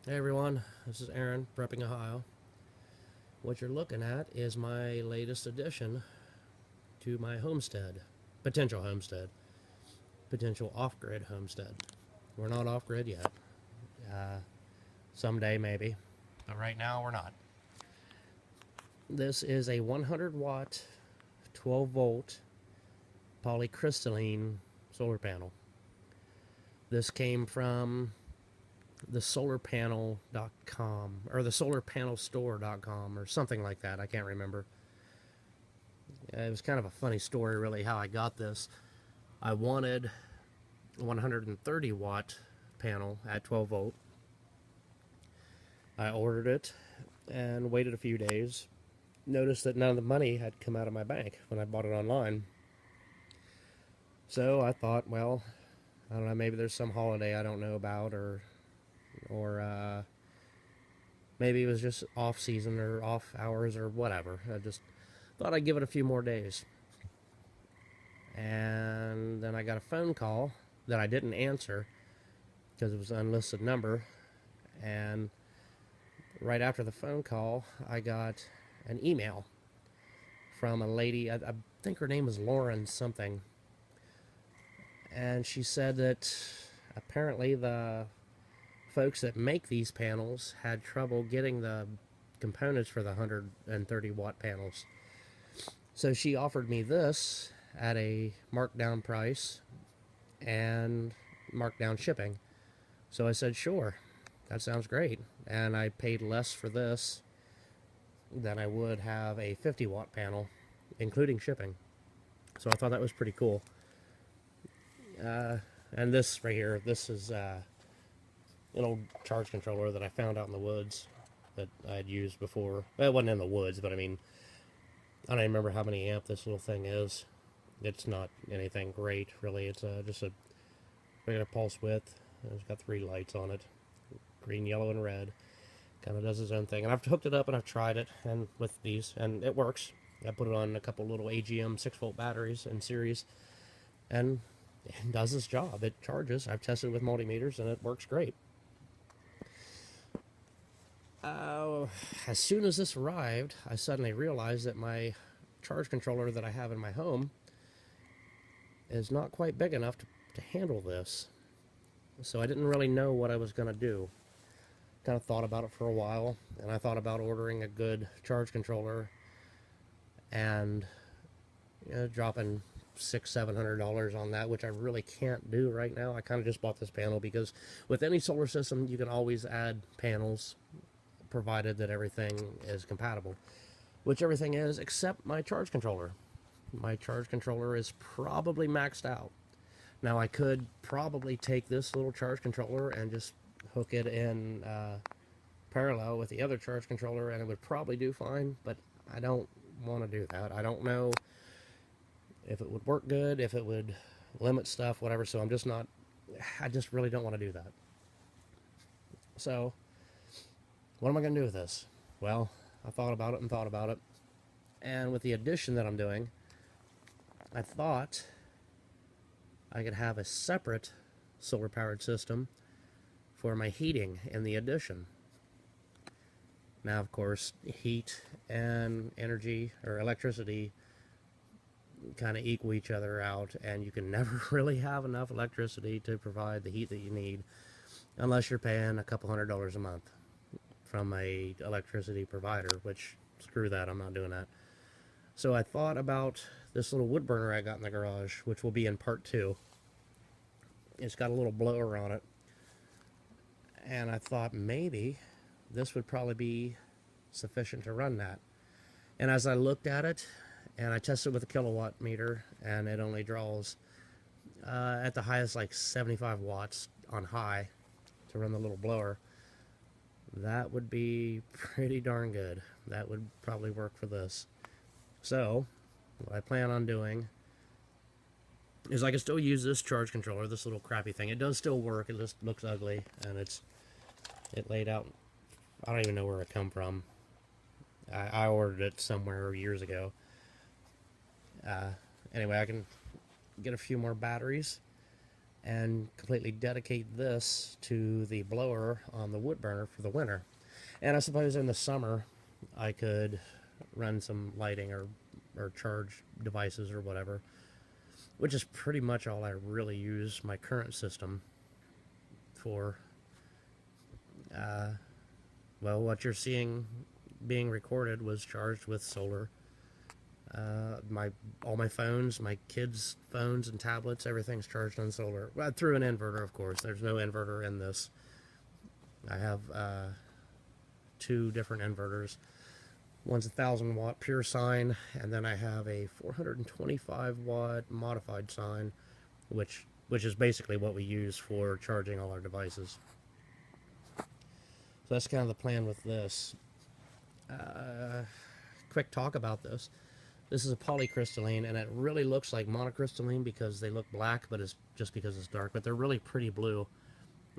Hey everyone, this is Aaron, Prepping Ohio. What you're looking at is my latest addition to my homestead. Potential homestead. Potential off grid homestead. We're not off grid yet. Uh, Someday maybe, but right now we're not. This is a 100 watt, 12 volt polycrystalline solar panel. This came from the solarpanel.com or the solarpanelstore.com or something like that. I can't remember. It was kind of a funny story, really, how I got this. I wanted a 130 watt panel at 12 volt. I ordered it and waited a few days. Noticed that none of the money had come out of my bank when I bought it online. So I thought, well, I don't know, maybe there's some holiday I don't know about, or maybe it was just off season or off hours or whatever. I just thought I'd give it a few more days. And then I got a phone call that I didn't answer because it was an unlisted number. And right after the phone call, I got an email from a lady. I think her name was Lauren something. And she said that apparently the folks that make these panels had trouble getting the components for the 130 watt panels. So she offered me this at a markdown price and markdown shipping. So I said, sure, that sounds great. And I paid less for this than I would have a 50 watt panel, including shipping. So I thought that was pretty cool. And this right here, this is an old charge controller that I found out in the woods that I had used before. Well, it wasn't in the woods, but I mean, I don't even remember how many amp this little thing is. It's not anything great, really. It's just a regular pulse width. It's got 3 lights on it, green, yellow, and red. Kind of does its own thing. And I've hooked it up and I've tried it and with these, and it works. I put it on a couple little AGM 6 volt batteries in series, and it does its job. It charges. I've tested with multimeters, and it works great. Uh, as soon as this arrived, I suddenly realized that my charge controller that I have in my home is not quite big enough to handle this. So I didn't really know what I was going to do. Kind of thought about it for a while, and I thought about ordering a good charge controller and dropping $600-700 on that, which I really can't do right now. I kind of just bought this panel because with any solar system, you can always add panels provided that everything is compatible, which everything is except my charge controller. My charge controller is probably maxed out. Now I could probably take this little charge controller and just hook it in parallel with the other charge controller and it would probably do fine, but I don't want to do that. I don't know if it would work good, if it would limit stuff, whatever, so I just really don't want to do that. So what am I going to do with this? Well, I thought about it and thought about it, and with the addition that I'm doing, I thought I could have a separate solar powered system for my heating in the addition. Now, of course, heat and energy or electricity kind of equal each other out, and you can never really have enough electricity to provide the heat that you need unless you're paying a couple $100 a month from a electricity provider, which screw that, I'm not doing that. So I thought about this little wood burner I got in the garage, which will be in part 2. It's got a little blower on it, and I thought maybe this would probably be sufficient to run that. And as I looked at it, and I tested with a kilowatt meter, and it only draws at the highest like 75 watts on high to run the little blower. That would be pretty darn good. That would probably work for this. So what I plan on doing is I can still use this charge controller, this little crappy thing. It does still work. It just looks ugly, and it laid out. I don't even know where it come from. I ordered it somewhere years ago. Anyway, I can get a few more batteries, and completely dedicate this to the blower on the wood burner for the winter. And I suppose in the summer I could run some lighting or charge devices or whatever, which is pretty much all I really use my current system for. Well, what you're seeing being recorded was charged with solar. My all my phones, my kids' phones and tablets, everything's charged on solar. Well, through an inverter, of course. There's no inverter in this. I have two different inverters. One's a 1,000 watt pure sine, and then I have a 425 watt modified sine, which is basically what we use for charging all our devices. So that's kind of the plan with this. Quick talk about this. This is a polycrystalline, and it really looks like monocrystalline because they look black, but it's just because it's dark. But they're really pretty blue.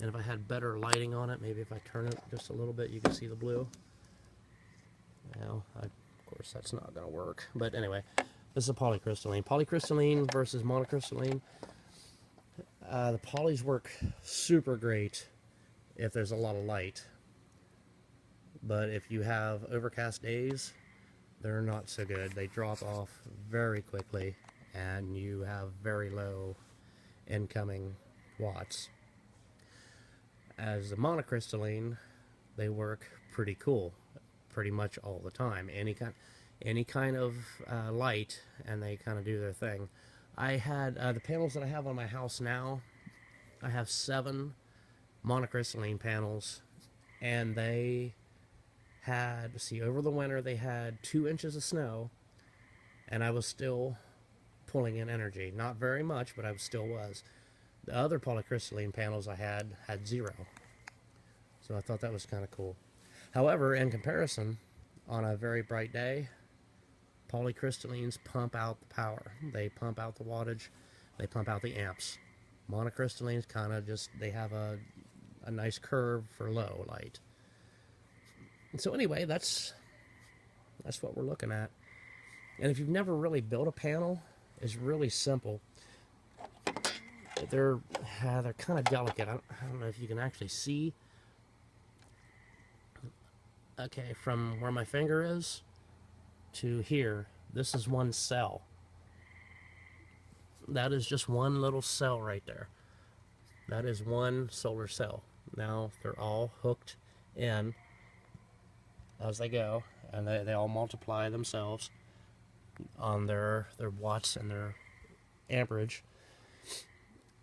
And if I had better lighting on it, maybe if I turn it just a little bit, you can see the blue. Well, of course, that's not going to work. But anyway, this is a polycrystalline. Polycrystalline versus monocrystalline. The polys work super great if there's a lot of light. But if you have overcast days, they're not so good. They drop off very quickly, and you have very low incoming watts. As the monocrystalline, they work pretty cool, pretty much all the time. Any kind of light, and they kind of do their thing. I had the panels that I have on my house now. I have 7 monocrystalline panels, and they had, see, over the winter they had 2 inches of snow, and I was still pulling in energy. Not very much, but I still was. The other polycrystalline panels I had 0. So I thought that was kind of cool. However, in comparison, on a very bright day, polycrystallines pump out the power. They pump out the wattage. They pump out the amps. Monocrystallines kind of just, they have a nice curve for low light. So anyway, that's what we're looking at. And if you've never really built a panel, it's really simple. They're kind of delicate. I don't know if you can actually see. Okay, from where my finger is to here, this is one cell. That is just one little cell right there. That is one solar cell. Now they're all hooked in as they go, and they all multiply themselves on their watts and their amperage.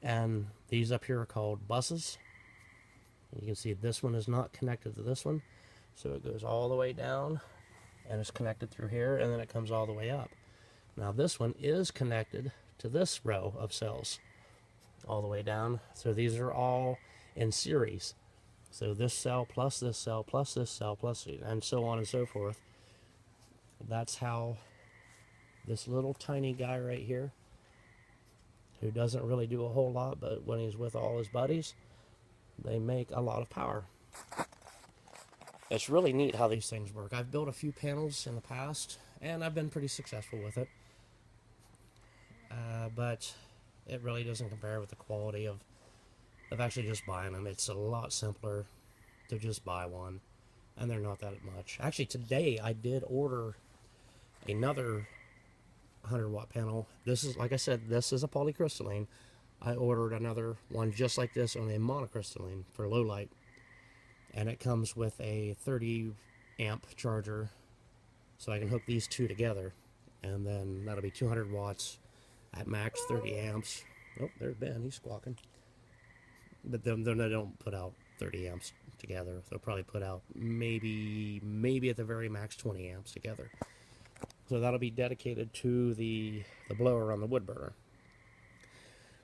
And these up here are called buses. You can see this one is not connected to this one, so it goes all the way down and it's connected through here, and then it comes all the way up. Now this one is connected to this row of cells all the way down, so these are all in series. So this cell plus this cell plus this cell plus, and so on and so forth. That's how this little tiny guy right here, who doesn't really do a whole lot, but when he's with all his buddies, they make a lot of power. It's really neat how these things work. I've built a few panels in the past, and I've been pretty successful with it. But it really doesn't compare with the quality of actually just buying them. It's a lot simpler to just buy one, and they're not that much. Actually, today I did order another 100-watt panel. This is, like I said, this is a polycrystalline. I ordered another one just like this, only a monocrystalline for low light, and it comes with a 30 amp charger, so I can hook these two together, and then that'll be 200 watts at max, 30 amps. Oh, there's Ben, he's squawking. But then they don't put out 30 amps together. They'll probably put out maybe at the very max 20 amps together. So that'll be dedicated to the blower on the wood burner,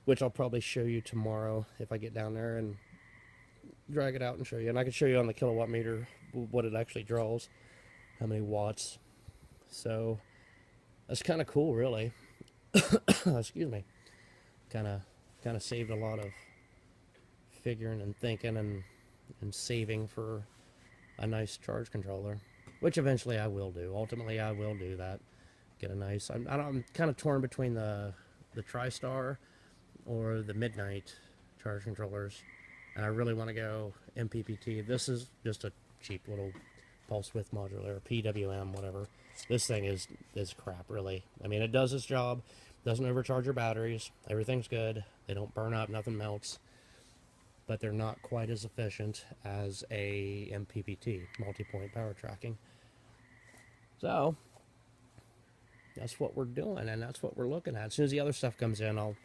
which I'll probably show you tomorrow if I get down there and drag it out and show you. And I can show you on the kilowatt meter what it actually draws, how many watts. So that's kind of cool, really. Excuse me. Kind of saved a lot of figuring and thinking and saving for a nice charge controller, which eventually I will do. Ultimately, I will do that. Get a nice. I'm kind of torn between the TriStar or the Midnight charge controllers, and I really want to go MPPT. This is just a cheap little pulse width modulator, PWM, whatever. This thing is crap, really. I mean, it does its job, doesn't overcharge your batteries, everything's good, they don't burn up, nothing melts, but they're not quite as efficient as a MPPT, multi-point power tracking. So that's what we're doing, and that's what we're looking at. As soon as the other stuff comes in, I'll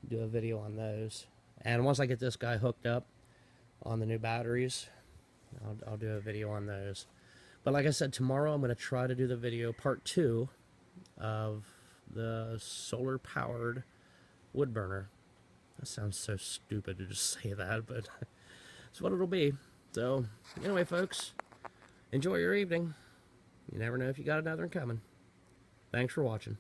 do a video on those. And once I get this guy hooked up on the new batteries, I'll do a video on those. But like I said, tomorrow I'm going to try to do the video part 2 of the solar powered wood burner. That sounds so stupid to just say that, but it's what it'll be. So anyway, folks, enjoy your evening. You never know if you got another one coming. Thanks for watching.